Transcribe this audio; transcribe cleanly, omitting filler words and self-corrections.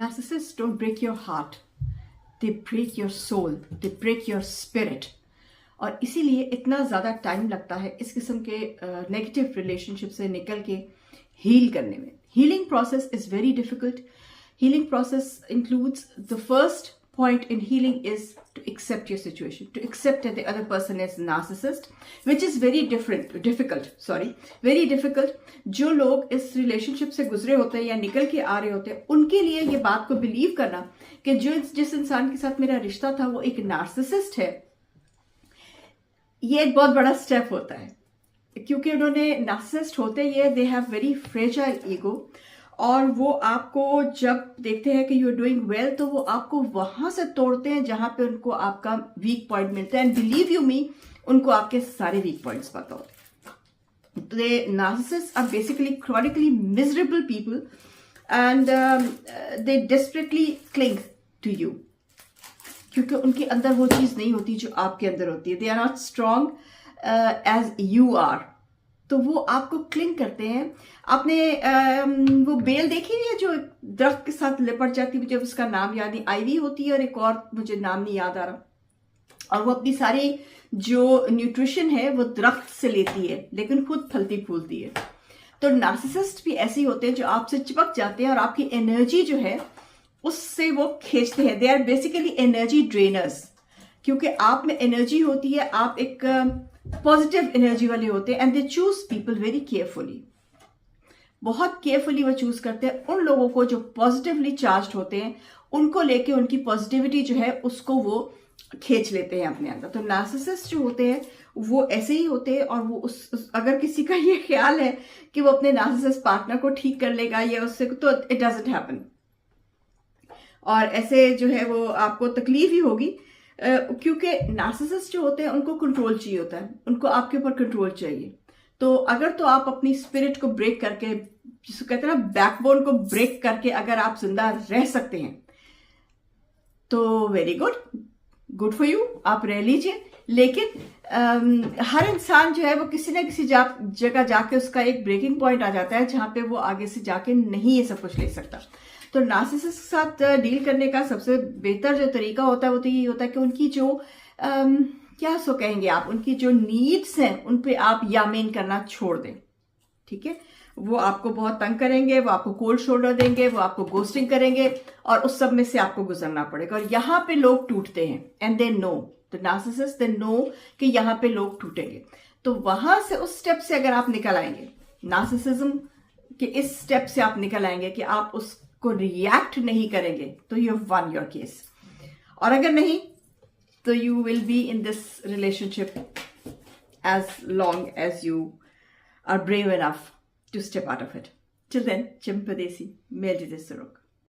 Narcissists don't break your heart, they break your soul, they break your spirit. और इसीलिए इतना ज़्यादा time लगता है इस किस्म के नेगेटिव रिलेशनशिप से निकल के हील करने में. Healing process is very difficult. Healing process includes the first point in healing is to accept your situation, to accept that the other person is narcissist, which is very very difficult. जो लोग इस relationship से गुजरे होते हैं या निकल के आ रहे होते हैं, उनके लिए ये बात को बिलीव करना कि जिस इंसान के साथ मेरा रिश्ता था वो एक नार्सिसिस्ट है, ये एक बहुत बड़ा स्टेप होता है. क्योंकि उन्होंने नार्सिसिस्ट होते ये they have very fragile ego, और वो आपको जब देखते हैं कि यू आर डूइंग वेल तो वो आपको वहां से तोड़ते हैं जहां पे उनको आपका वीक पॉइंट मिलता है. एंड बिलीव यू मी, उनको आपके सारे वीक पॉइंट्स पता होते हैं. तो they narcissists are basically chronically miserable people and they desperately cling to you, क्योंकि उनके अंदर वो चीज़ नहीं होती जो आपके अंदर होती है. They are not strong as you are, तो वो आपको क्लिंग करते हैं. आपने वो बेल देखी हुई है जो दरख्त के साथ लिपट जाती है, मुझे उसका नाम याद नहीं, आईवी होती है और एक और मुझे नाम नहीं याद आ रहा, और वो अपनी सारी जो न्यूट्रिशन है वो दरख्त से लेती है लेकिन खुद फलती फूलती है. तो नार्सिसिस्ट भी ऐसे ही होते हैं जो आपसे चिपक जाते हैं और आपकी एनर्जी जो है उससे वो खींचते हैं. They are basically energy drainers, क्योंकि आप में एनर्जी होती है, आप एक पॉजिटिव एनर्जी वाले होते हैं. And they choose people very carefully, बहुत केयरफुली वो चूज करते हैं उन लोगों को जो पॉजिटिवली चार्ज्ड होते हैं. उनको लेके उनकी पॉजिटिविटी जो है उसको वो खींच लेते हैं अपने अंदर. तो नार्सिसिस्ट जो होते हैं वो ऐसे ही होते हैं, और वो अगर किसी का ये ख्याल है कि वो अपने नार्सिसिस्ट पार्टनर को ठीक कर लेगा या उससे, तो इट डजंट हैपन. और ऐसे जो है वो आपको तकलीफ ही होगी, क्योंकि नार्सिसिस्ट जो होते हैं उनको कंट्रोल चाहिए होता है, उनको आपके ऊपर कंट्रोल चाहिए. तो अगर तो आप अपनी स्पिरिट को ब्रेक करके, जिसको कहते हैं ना बैकबोन को ब्रेक करके अगर आप जिंदा रह सकते हैं तो वेरी गुड फॉर यू, आप रह लीजिए. लेकिन हर इंसान जो है वो किसी ना किसी जगह जाके उसका एक ब्रेकिंग पॉइंट आ जाता है जहां पे वो आगे से जाके नहीं ये सब कुछ ले सकता. तो नार्सिसिस्ट के साथ डील करने का सबसे बेहतर जो तरीका होता है वो तो यही होता है कि उनकी जो क्या सो कहेंगे आप, उनकी जो नीड्स हैं उन पे आप यामीन करना छोड़ दें. ठीक है, वो आपको बहुत तंग करेंगे, वो आपको कोल्ड शोल्डर देंगे, वो आपको गोस्टिंग करेंगे, और उस सब में से आपको गुजरना पड़ेगा. और यहाँ पे लोग टूटते हैं, and they know, the narcissist they know कि यहाँ पे लोग टूटेंगे. तो वहां से उस स्टेप से अगर आप निकल आएंगे, नार्सिसिज्म के इस स्टेप से आप निकल आएंगे कि आप उसको रिएक्ट नहीं करेंगे, तो you have one your case. और अगर नहीं तो you will be in this relationship as long as you are brave enough to step out of it. Till then, Chimpadesi, Meldide Suruk.